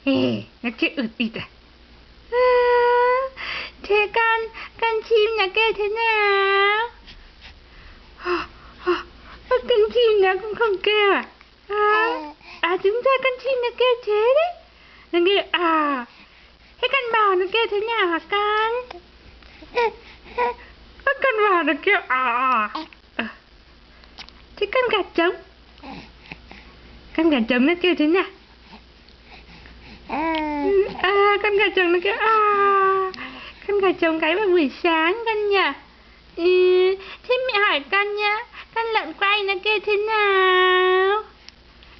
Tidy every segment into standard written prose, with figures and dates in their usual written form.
Nó kêu ụt ịt à? Thế con chim nó kêu thế nào? Con chim nó cũng không kêu à? Chúng ta con chim nó kêu thế đấy. Nó kêu à. Thế con bò nó kêu thế nào hả con? Con bò nó kêu à. Thế con gà trống? Con gà trống nó kêu thế nào? Con gà trống nó kêu à. Con gà trống gáy vào buổi sáng con nhỉ? Thế mẹ hỏi con nhá, con lợn quay nó kêu thế nào?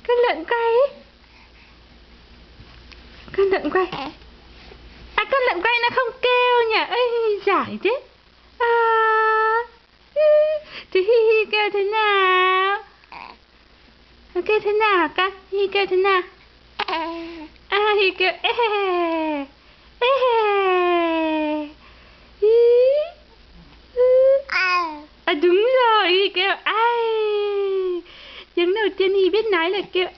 Con lợn quay ấy. Con lợn quay. Con lợn quay nó không kêu nhỉ? Ây, giỏi thế. Thế Hi Hi kêu thế nào? Nó kêu thế nào hả con? Hi kêu thế nào? Hi kêu ê ê. Đúng rồi, Hi kêu ai. Tiếng đầu tiên Hi biết nói là kêu